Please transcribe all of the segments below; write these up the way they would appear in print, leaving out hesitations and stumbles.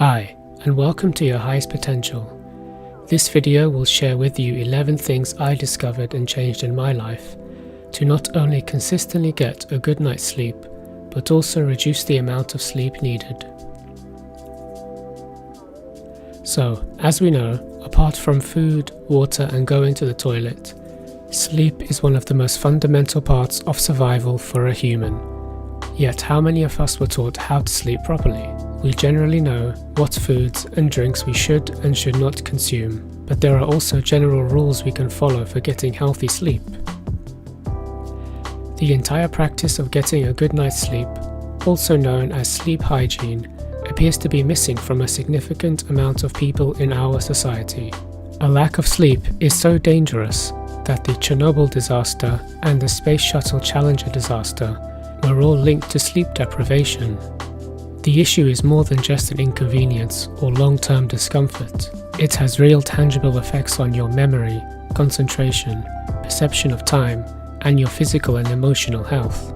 Hi, and welcome to Your Highest Potential. This video will share with you 11 things I discovered and changed in my life to not only consistently get a good night's sleep, but also reduce the amount of sleep needed. So, as we know, apart from food, water and going to the toilet, sleep is one of the most fundamental parts of survival for a human. Yet how many of us were taught how to sleep properly? We generally know what foods and drinks we should and should not consume, but there are also general rules we can follow for getting healthy sleep. The entire practice of getting a good night's sleep, also known as sleep hygiene, appears to be missing from a significant amount of people in our society. A lack of sleep is so dangerous that the Chernobyl disaster and the Space Shuttle Challenger disaster were all linked to sleep deprivation. The issue is more than just an inconvenience or long-term discomfort. It has real tangible effects on your memory, concentration, perception of time, and your physical and emotional health.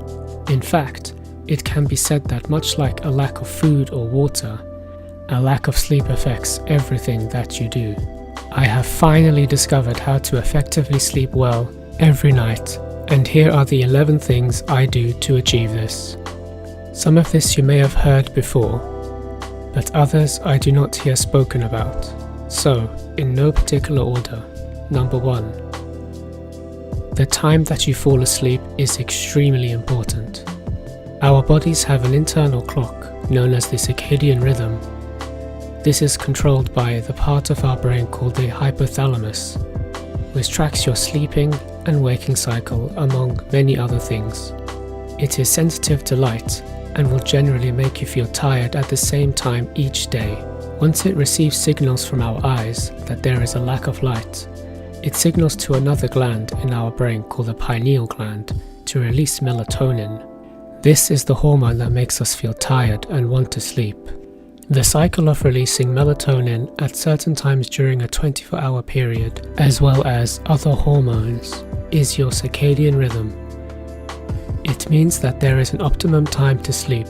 In fact, it can be said that much like a lack of food or water, a lack of sleep affects everything that you do. I have finally discovered how to effectively sleep well every night, and here are the 11 things I do to achieve this. Some of this you may have heard before, but others I do not hear spoken about. So, in no particular order. Number 1. The time that you fall asleep is extremely important. Our bodies have an internal clock known as the circadian rhythm. This is controlled by the part of our brain called the hypothalamus, which tracks your sleeping and waking cycle among many other things. It is sensitive to light and will generally make you feel tired at the same time each day. Once it receives signals from our eyes that there is a lack of light, it signals to another gland in our brain called the pineal gland to release melatonin. This is the hormone that makes us feel tired and want to sleep. The cycle of releasing melatonin at certain times during a 24-hour period, as well as other hormones, is your circadian rhythm. It means that there is an optimum time to sleep,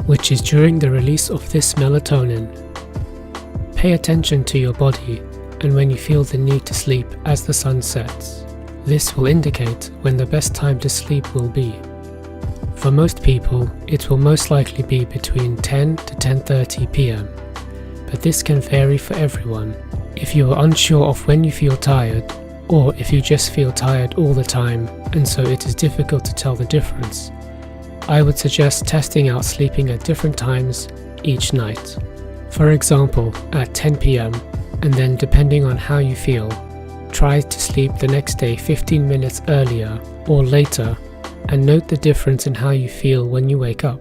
which is during the release of this melatonin. Pay attention to your body and when you feel the need to sleep as the sun sets. This will indicate when the best time to sleep will be. For most people, it will most likely be between 10 to 10:30 p.m, but this can vary for everyone. If you are unsure of when you feel tired, or if you just feel tired all the time and so it is difficult to tell the difference, I would suggest testing out sleeping at different times each night. For example, at 10 p.m, and then depending on how you feel, try to sleep the next day 15 minutes earlier or later, and note the difference in how you feel when you wake up.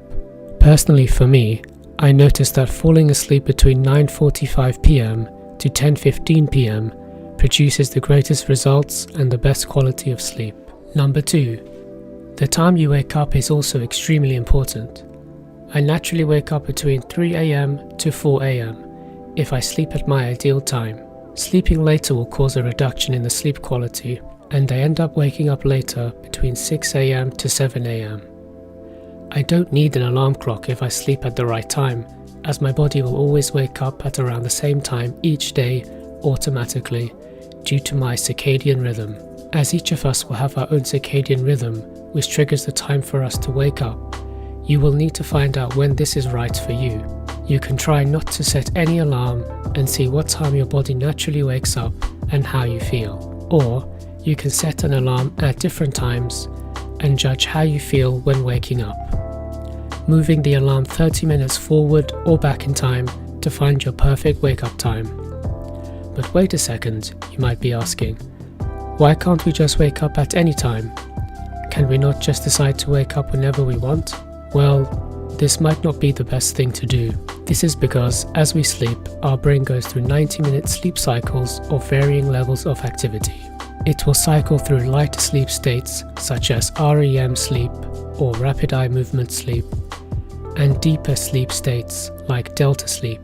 Personally for me, I noticed that falling asleep between 9:45 p.m. to 10:15 p.m. produces the greatest results and the best quality of sleep. Number 2. The time you wake up is also extremely important. I naturally wake up between 3 a.m. to 4 a.m. if I sleep at my ideal time. Sleeping later will cause a reduction in the sleep quality, and I end up waking up later between 6 a.m. to 7 a.m. I don't need an alarm clock if I sleep at the right time, as my body will always wake up at around the same time each day automatically due to my circadian rhythm. As each of us will have our own circadian rhythm, which triggers the time for us to wake up, you will need to find out when this is right for you. You can try not to set any alarm and see what time your body naturally wakes up and how you feel. Or you can set an alarm at different times and judge how you feel when waking up, moving the alarm 30 minutes forward or back in time to find your perfect wake-up time. But wait a second, you might be asking, why can't we just wake up at any time? Can we not just decide to wake up whenever we want? Well, this might not be the best thing to do. This is because as we sleep, our brain goes through 90-minute sleep cycles of varying levels of activity. It will cycle through lighter sleep states such as REM sleep or rapid eye movement sleep, and deeper sleep states like delta sleep.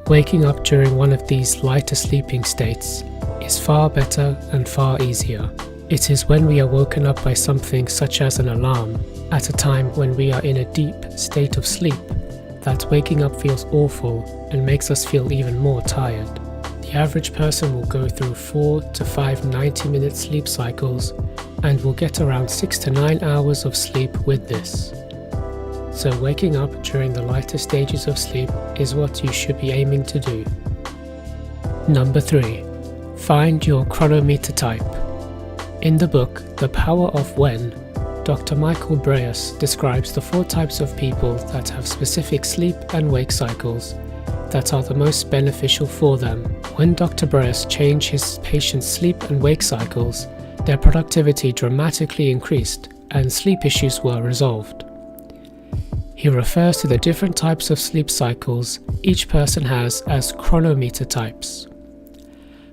Waking up during one of these lighter sleeping states is far better and far easier. It is when we are woken up by something such as an alarm at a time when we are in a deep state of sleep that waking up feels awful and makes us feel even more tired. The average person will go through 4 to 5 90-minute sleep cycles and will get around 6 to 9 hours of sleep with this. So waking up during the lighter stages of sleep is what you should be aiming to do. Number 3. Find your chronometer type. In the book, The Power of When, Dr. Michael Breus describes the 4 types of people that have specific sleep and wake cycles that are the most beneficial for them. When Dr. Breus changed his patients' sleep and wake cycles, their productivity dramatically increased and sleep issues were resolved. He refers to the different types of sleep cycles each person has as chronometer types.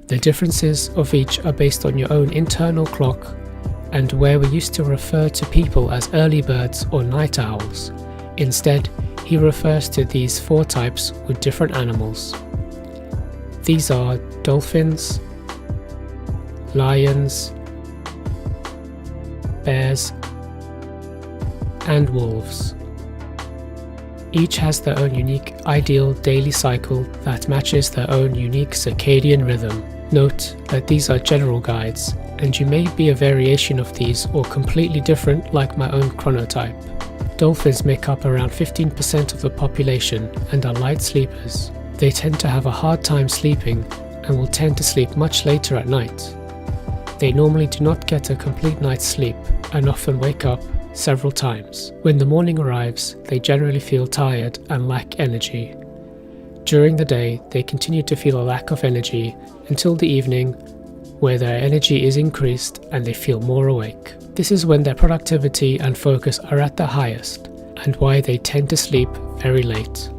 The differences of each are based on your own internal clock, and where we used to refer to people as early birds or night owls, instead he refers to these 4 types with different animals. These are dolphins, lions, bears, and wolves. Each has their own unique ideal daily cycle that matches their own unique circadian rhythm. Note that these are general guides, and you may be a variation of these or completely different like my own chronotype. Dolphins make up around 15% of the population and are light sleepers. They tend to have a hard time sleeping and will tend to sleep much later at night. They normally do not get a complete night's sleep and often wake up several times. When the morning arrives, they generally feel tired and lack energy. During the day, they continue to feel a lack of energy until the evening, where their energy is increased and they feel more awake. This is when their productivity and focus are at their highest, and why they tend to sleep very late.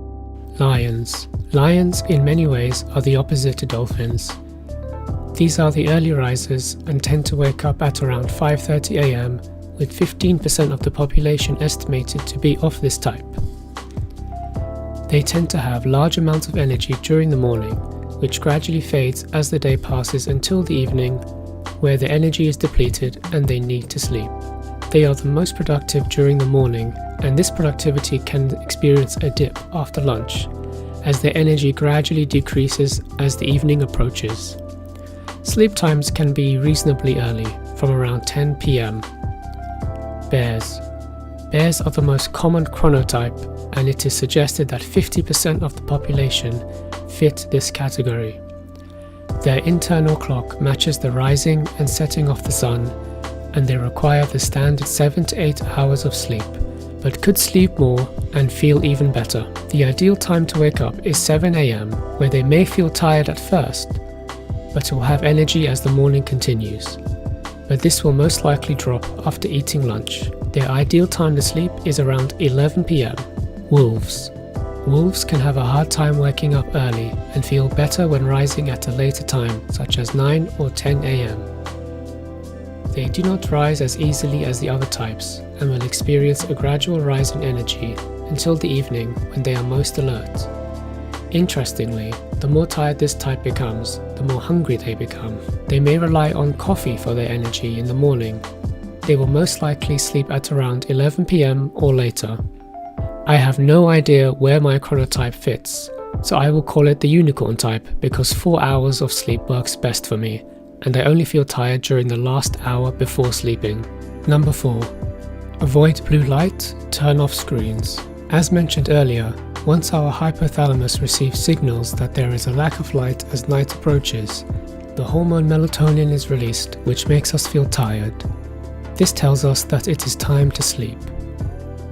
Lions. Lions in many ways are the opposite to dolphins. These are the early risers and tend to wake up at around 5:30 AM, with 15% of the population estimated to be of this type. They tend to have large amounts of energy during the morning, which gradually fades as the day passes until the evening, where the energy is depleted and they need to sleep. They are the most productive during the morning, and this productivity can experience a dip after lunch, as their energy gradually decreases as the evening approaches. Sleep times can be reasonably early, from around 10 PM. Bears. Bears are the most common chronotype, and it is suggested that 50% of the population fit this category. Their internal clock matches the rising and setting of the sun, and they require the standard 7 to 8 hours of sleep, but could sleep more and feel even better. The ideal time to wake up is 7 AM, where they may feel tired at first, but will have energy as the morning continues. But this will most likely drop after eating lunch. Their ideal time to sleep is around 11 PM. Wolves. Wolves can have a hard time waking up early and feel better when rising at a later time, such as 9 or 10 AM. They do not rise as easily as the other types and will experience a gradual rise in energy until the evening when they are most alert. Interestingly, the more tired this type becomes, the more hungry they become. They may rely on coffee for their energy in the morning. They will most likely sleep at around 11 PM or later. I have no idea where my chronotype fits, so I will call it the unicorn type because 4 hours of sleep works best for me, and I only feel tired during the last hour before sleeping. Number 4. Avoid blue light, turn off screens. As mentioned earlier, once our hypothalamus receives signals that there is a lack of light as night approaches, the hormone melatonin is released, which makes us feel tired. This tells us that it is time to sleep.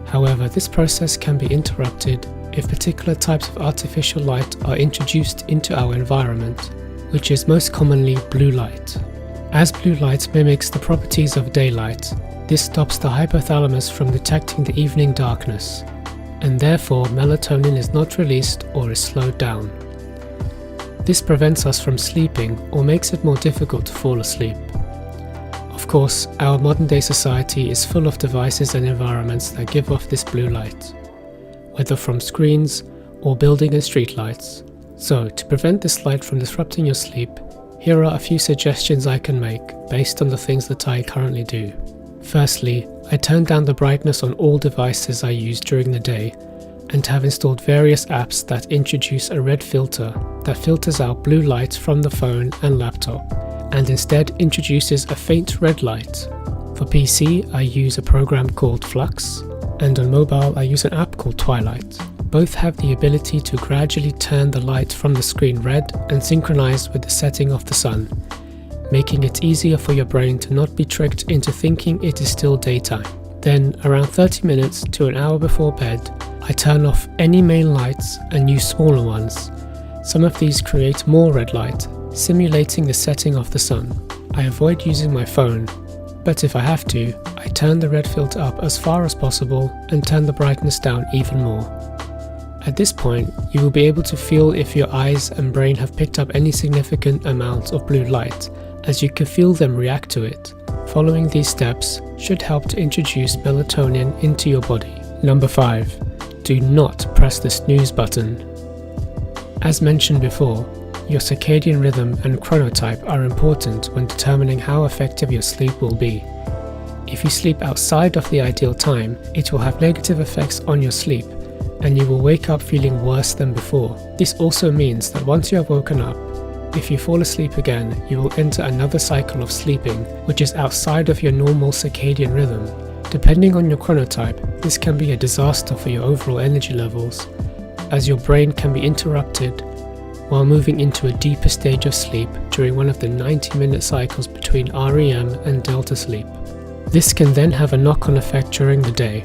However, this process can be interrupted if particular types of artificial light are introduced into our environment, which is most commonly blue light. As blue light mimics the properties of daylight, this stops the hypothalamus from detecting the evening darkness, and therefore melatonin is not released or is slowed down. This prevents us from sleeping or makes it more difficult to fall asleep. Of course, our modern-day society is full of devices and environments that give off this blue light, whether from screens or building and street lights. So, to prevent this light from disrupting your sleep, here are a few suggestions I can make based on the things that I currently do. Firstly, I turn down the brightness on all devices I use during the day and have installed various apps that introduce a red filter that filters out blue light from the phone and laptop, and instead introduces a faint red light. For PC, I use a program called Flux, and on mobile I use an app called Twilight. Both have the ability to gradually turn the light from the screen red and synchronize with the setting of the sun, making it easier for your brain to not be tricked into thinking it is still daytime. Then, around 30 minutes to an hour before bed, I turn off any main lights and use smaller ones. Some of these create more red light, simulating the setting of the sun. I avoid using my phone, but if I have to, I turn the red filter up as far as possible and turn the brightness down even more. At this point, you will be able to feel if your eyes and brain have picked up any significant amount of blue light, as you can feel them react to it. Following these steps should help to introduce melatonin into your body. Number 5. Do not press the snooze button. As mentioned before, your circadian rhythm and chronotype are important when determining how effective your sleep will be. If you sleep outside of the ideal time, it will have negative effects on your sleep, and you will wake up feeling worse than before. This also means that once you have woken up, if you fall asleep again, you will enter another cycle of sleeping, which is outside of your normal circadian rhythm. Depending on your chronotype, this can be a disaster for your overall energy levels, as your brain can be interrupted while moving into a deeper stage of sleep during one of the 90-minute cycles between REM and delta sleep. This can then have a knock-on effect during the day,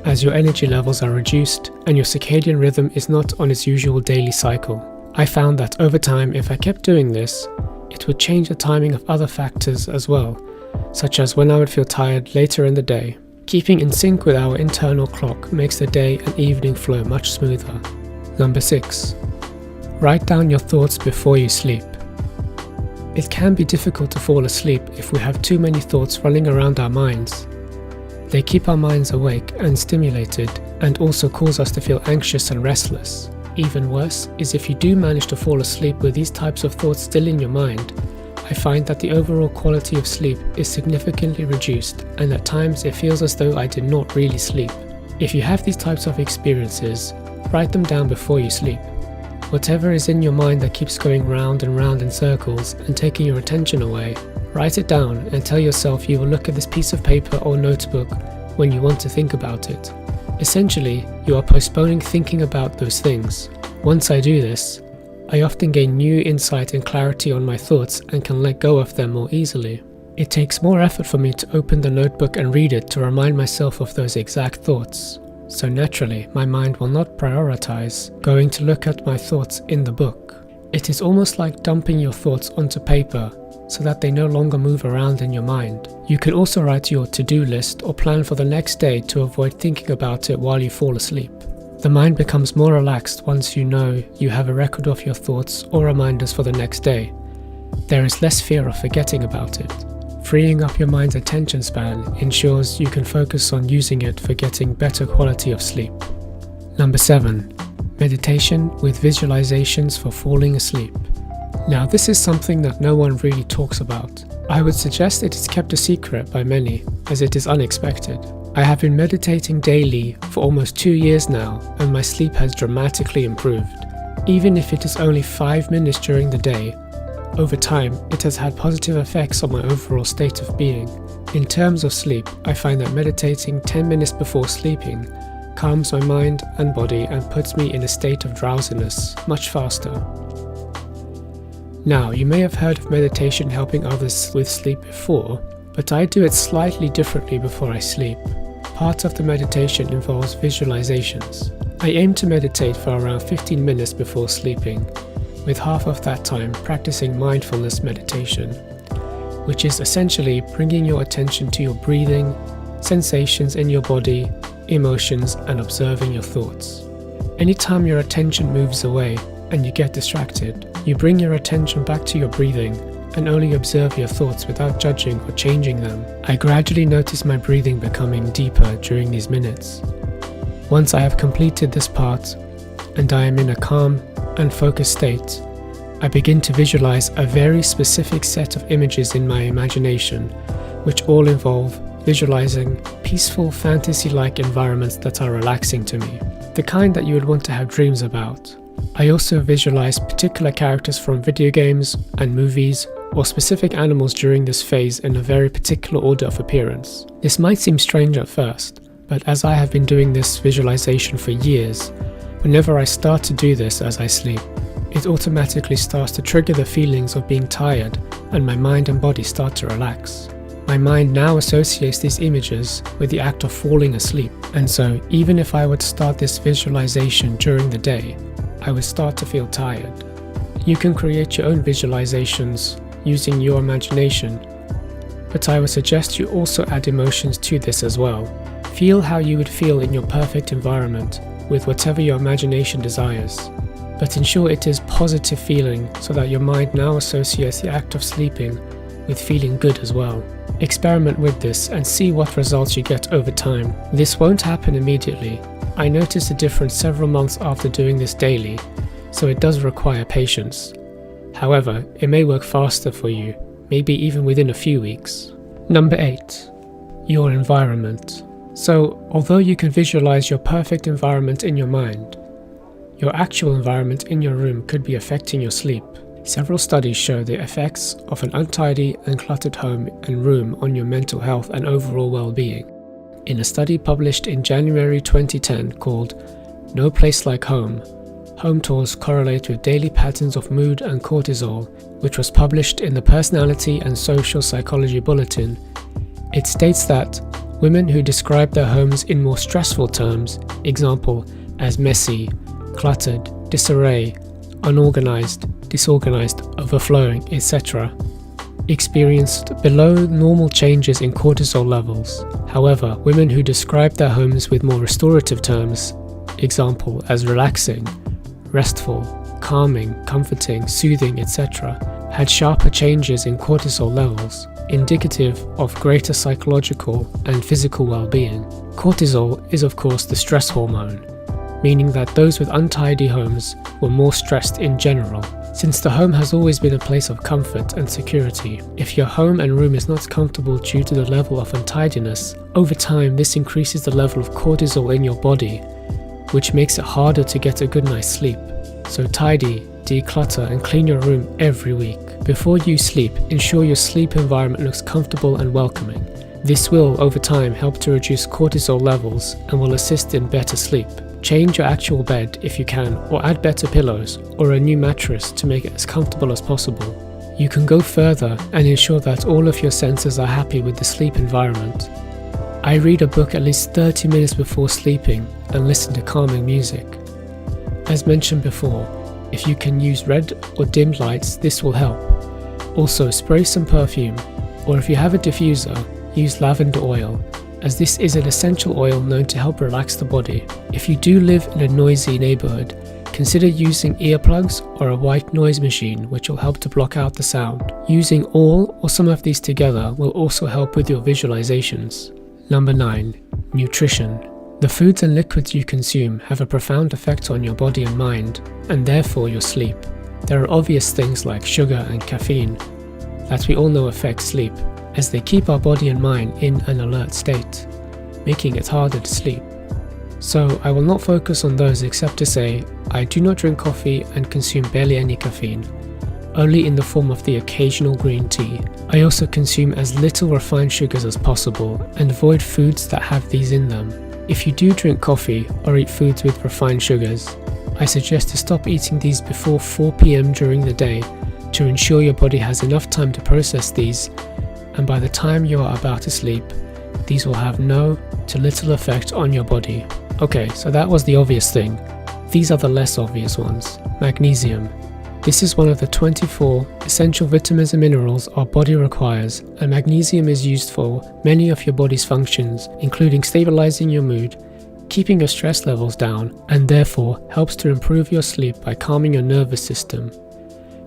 as your energy levels are reduced and your circadian rhythm is not on its usual daily cycle. I found that over time, if I kept doing this, it would change the timing of other factors as well, such as when I would feel tired later in the day. Keeping in sync with our internal clock makes the day and evening flow much smoother. Number 6. Write down your thoughts before you sleep. It can be difficult to fall asleep if we have too many thoughts running around our minds. They keep our minds awake and stimulated, and also cause us to feel anxious and restless. Even worse is if you do manage to fall asleep with these types of thoughts still in your mind. I find that the overall quality of sleep is significantly reduced, and at times it feels as though I did not really sleep. If you have these types of experiences, write them down before you sleep. Whatever is in your mind that keeps going round and round in circles and taking your attention away, write it down and tell yourself you will look at this piece of paper or notebook when you want to think about it. Essentially, you are postponing thinking about those things. Once I do this, I often gain new insight and clarity on my thoughts and can let go of them more easily. It takes more effort for me to open the notebook and read it to remind myself of those exact thoughts. So naturally, my mind will not prioritize going to look at my thoughts in the book. It is almost like dumping your thoughts onto paper so that they no longer move around in your mind. You can also write your to-do list or plan for the next day to avoid thinking about it while you fall asleep. The mind becomes more relaxed once you know you have a record of your thoughts or reminders for the next day. There is less fear of forgetting about it. Freeing up your mind's attention span ensures you can focus on using it for getting better quality of sleep. Number 7. Meditation with visualizations for falling asleep. Now, this is something that no one really talks about. I would suggest it is kept a secret by many, as it is unexpected. I have been meditating daily for almost 2 years now, and my sleep has dramatically improved. Even if it is only 5 minutes during the day, over time, it has had positive effects on my overall state of being. In terms of sleep, I find that meditating 10 minutes before sleeping calms my mind and body and puts me in a state of drowsiness much faster. Now, you may have heard of meditation helping others with sleep before, but I do it slightly differently before I sleep. Part of the meditation involves visualizations. I aim to meditate for around 15 minutes before sleeping, with half of that time practicing mindfulness meditation, which is essentially bringing your attention to your breathing, sensations in your body, emotions, and observing your thoughts. Anytime your attention moves away and you get distracted, you bring your attention back to your breathing and only observe your thoughts without judging or changing them. I gradually notice my breathing becoming deeper during these minutes. Once I have completed this part and I am in a calm and focused state, I begin to visualize a very specific set of images in my imagination, which all involve visualizing peaceful fantasy-like environments that are relaxing to me. the kind that you would want to have dreams about. I also visualize particular characters from video games and movies or specific animals during this phase in a very particular order of appearance. This might seem strange at first, but as I have been doing this visualization for years, whenever I start to do this as I sleep, it automatically starts to trigger the feelings of being tired and my mind and body start to relax. My mind now associates these images with the act of falling asleep, and so even if I would start this visualization during the day, I would start to feel tired. You can create your own visualizations using your imagination, but I would suggest you also add emotions to this as well. Feel how you would feel in your perfect environment with whatever your imagination desires, but ensure it is positive feeling so that your mind now associates the act of sleeping with feeling good as well. Experiment with this and see what results you get over time. This won't happen immediately. I noticed a difference several months after doing this daily, so it does require patience. However, it may work faster for you, maybe even within a few weeks. Number 8. Your environment. So, although you can visualize your perfect environment in your mind, your actual environment in your room could be affecting your sleep. Several studies show the effects of an untidy and cluttered home and room on your mental health and overall well-being. In a study published in January 2010 called No Place Like Home, home tours correlate with daily patterns of mood and cortisol, which was published in the Personality and Social Psychology Bulletin. It states that women who describe their homes in more stressful terms, example as messy, cluttered, disarray, unorganized, disorganized, overflowing, etc., experienced below normal changes in cortisol levels. However, women who describe their homes with more restorative terms, example as relaxing, restful, calming, comforting, soothing, etc., had sharper changes in cortisol levels, indicative of greater psychological and physical well-being. Cortisol is of course the stress hormone, meaning that those with untidy homes were more stressed in general. Since the home has always been a place of comfort and security, if your home and room is not comfortable due to the level of untidiness, over time this increases the level of cortisol in your body, which makes it harder to get a good night's sleep. So tidy, declutter and clean your room every week. Before you sleep, ensure your sleep environment looks comfortable and welcoming. This will, over time, help to reduce cortisol levels and will assist in better sleep. Change your actual bed if you can, or add better pillows or a new mattress to make it as comfortable as possible. You can go further and ensure that all of your senses are happy with the sleep environment. I read a book at least 30 minutes before sleeping and listen to calming music. As mentioned before, if you can use red or dim lights, this will help. Also, spray some perfume, or if you have a diffuser, use lavender oil, as this is an essential oil known to help relax the body. If you do live in a noisy neighborhood, consider using earplugs or a white noise machine, which will help to block out the sound. Using all or some of these together will also help with your visualizations. Number 9. Nutrition. The foods and liquids you consume have a profound effect on your body and mind, and therefore your sleep. There are obvious things like sugar and caffeine that we all know affect sleep, as they keep our body and mind in an alert state, making it harder to sleep. So I will not focus on those except to say I do not drink coffee and consume barely any caffeine, only in the form of the occasional green tea. I also consume as little refined sugars as possible and avoid foods that have these in them. If you do drink coffee or eat foods with refined sugars, I suggest to stop eating these before 4 p.m. during the day to ensure your body has enough time to process these, and by the time you are about to sleep, these will have no to little effect on your body. Okay, so that was the obvious thing. These are the less obvious ones. Magnesium. This is one of the 24 essential vitamins and minerals our body requires, and magnesium is used for many of your body's functions, including stabilizing your mood, keeping your stress levels down, and therefore helps to improve your sleep by calming your nervous system.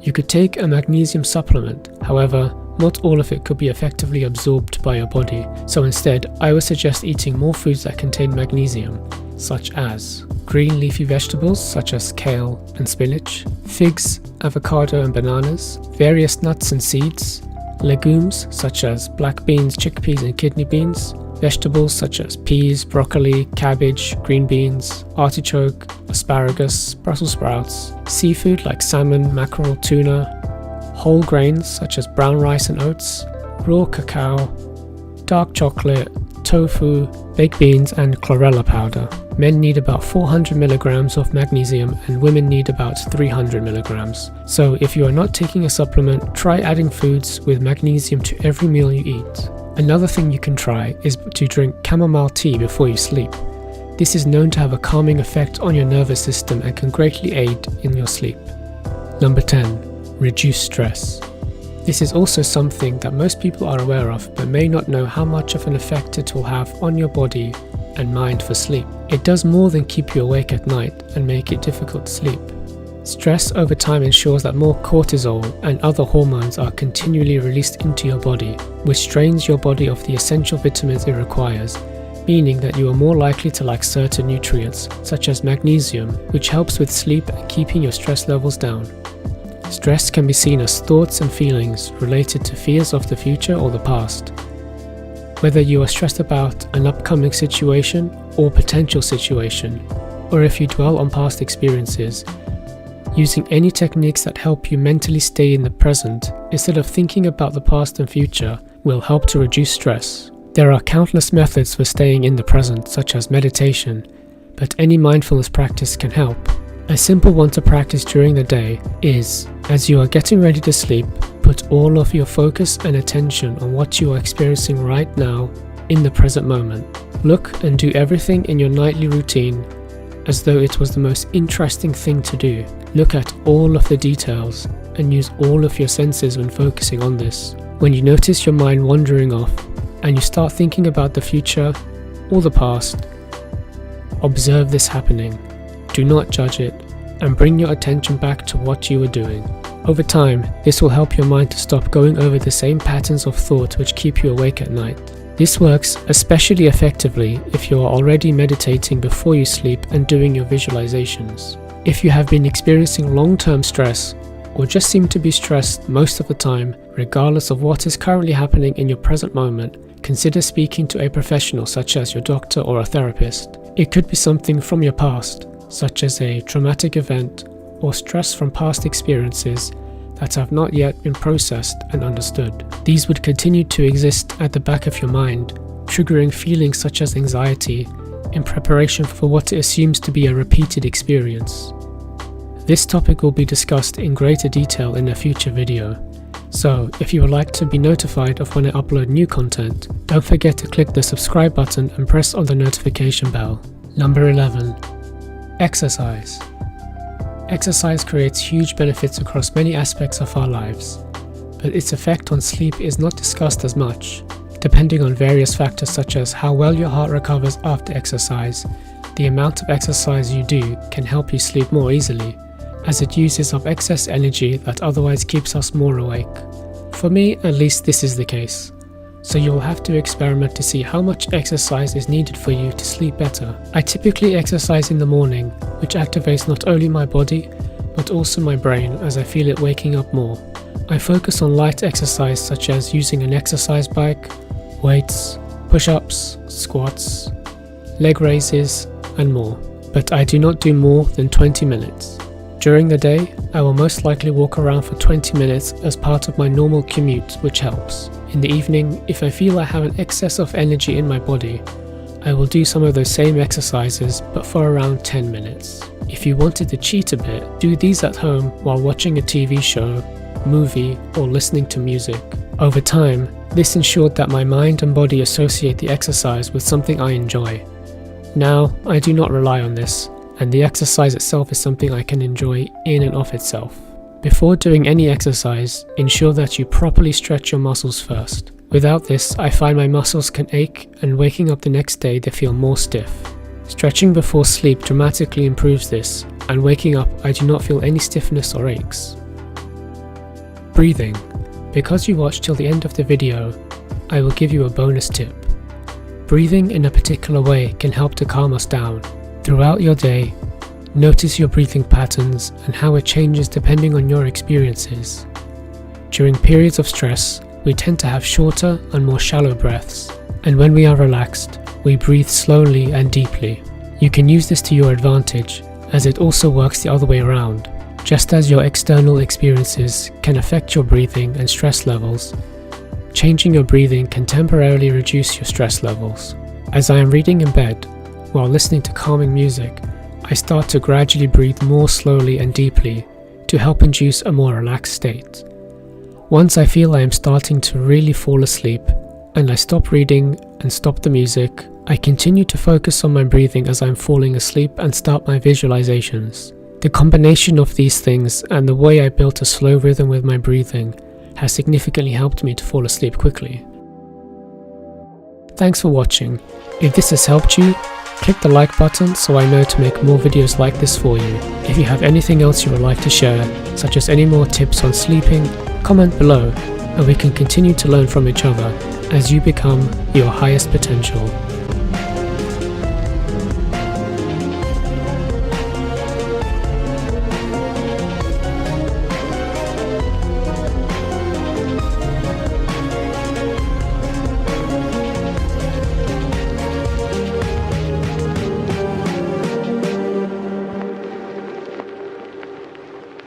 You could take a magnesium supplement, however, not all of it could be effectively absorbed by your body, so instead I would suggest eating more foods that contain magnesium, such as green leafy vegetables such as kale and spinach, figs, avocado and bananas, various nuts and seeds, legumes such as black beans, chickpeas and kidney beans, vegetables such as peas, broccoli, cabbage, green beans, artichoke, asparagus, Brussels sprouts, seafood like salmon, mackerel, tuna, whole grains such as brown rice and oats, raw cacao, dark chocolate, tofu, baked beans and chlorella powder. Men need about 400 milligrams of magnesium and women need about 300 milligrams. So if you are not taking a supplement, try adding foods with magnesium to every meal you eat. Another thing you can try is to drink chamomile tea before you sleep. This is known to have a calming effect on your nervous system and can greatly aid in your sleep. Number 10. Reduce stress. This is also something that most people are aware of but may not know how much of an effect it will have on your body and mind for sleep. It does more than keep you awake at night and make it difficult to sleep. Stress over time ensures that more cortisol and other hormones are continually released into your body, which strains your body of the essential vitamins it requires, meaning that you are more likely to lack certain nutrients, such as magnesium, which helps with sleep and keeping your stress levels down. Stress can be seen as thoughts and feelings related to fears of the future or the past. Whether you are stressed about an upcoming situation or potential situation, or if you dwell on past experiences, using any techniques that help you mentally stay in the present instead of thinking about the past and future will help to reduce stress. There are countless methods for staying in the present, such as meditation, but any mindfulness practice can help. A simple one to practice during the day is, as you are getting ready to sleep, put all of your focus and attention on what you are experiencing right now in the present moment. Look and do everything in your nightly routine as though it was the most interesting thing to do. Look at all of the details and use all of your senses when focusing on this. When you notice your mind wandering off and you start thinking about the future or the past, observe this happening. Do not judge it and bring your attention back to what you are doing. Over time, this will help your mind to stop going over the same patterns of thought which keep you awake at night. This works especially effectively if you are already meditating before you sleep and doing your visualizations. If you have been experiencing long-term stress or just seem to be stressed most of the time, regardless of what is currently happening in your present moment, consider speaking to a professional such as your doctor or a therapist. It could be something from your past, such as a traumatic event or stress from past experiences that have not yet been processed and understood. These would continue to exist at the back of your mind, triggering feelings such as anxiety in preparation for what it assumes to be a repeated experience. This topic will be discussed in greater detail in a future video, so if you would like to be notified of when I upload new content, don't forget to click the subscribe button and press on the notification bell. Number 11. Exercise. Exercise creates huge benefits across many aspects of our lives, but its effect on sleep is not discussed as much. Depending on various factors such as how well your heart recovers after exercise, the amount of exercise you do can help you sleep more easily, as it uses up excess energy that otherwise keeps us more awake. For me, at least this is the case. So you'll have to experiment to see how much exercise is needed for you to sleep better. I typically exercise in the morning, which activates not only my body, but also my brain as I feel it waking up more. I focus on light exercise such as using an exercise bike, weights, push-ups, squats, leg raises, and more. But I do not do more than 20 minutes. During the day, I will most likely walk around for 20 minutes as part of my normal commute, which helps. In the evening, if I feel I have an excess of energy in my body, I will do some of those same exercises but for around 10 minutes. If you wanted to cheat a bit, do these at home while watching a TV show, movie, or listening to music. Over time, this ensured that my mind and body associate the exercise with something I enjoy. Now, I do not rely on this, and the exercise itself is something I can enjoy in and of itself. Before doing any exercise, ensure that you properly stretch your muscles first. Without this, I find my muscles can ache and waking up the next day they feel more stiff. Stretching before sleep dramatically improves this, and waking up I do not feel any stiffness or aches. Breathing. Because you watched till the end of the video, I will give you a bonus tip. Breathing in a particular way can help to calm us down. Throughout your day, notice your breathing patterns and how it changes depending on your experiences. During periods of stress, we tend to have shorter and more shallow breaths, and when we are relaxed, we breathe slowly and deeply. You can use this to your advantage, as it also works the other way around. Just as your external experiences can affect your breathing and stress levels, changing your breathing can temporarily reduce your stress levels. As I am reading in bed, while listening to calming music, I start to gradually breathe more slowly and deeply to help induce a more relaxed state. Once I feel I am starting to really fall asleep, and I stop reading and stop the music, I continue to focus on my breathing as I am falling asleep and start my visualizations. The combination of these things and the way I built a slow rhythm with my breathing has significantly helped me to fall asleep quickly. Thanks for watching. If this has helped you, click the like button so I know to make more videos like this for you. If you have anything else you would like to share, such as any more tips on sleeping, comment below and we can continue to learn from each other as you become your highest potential.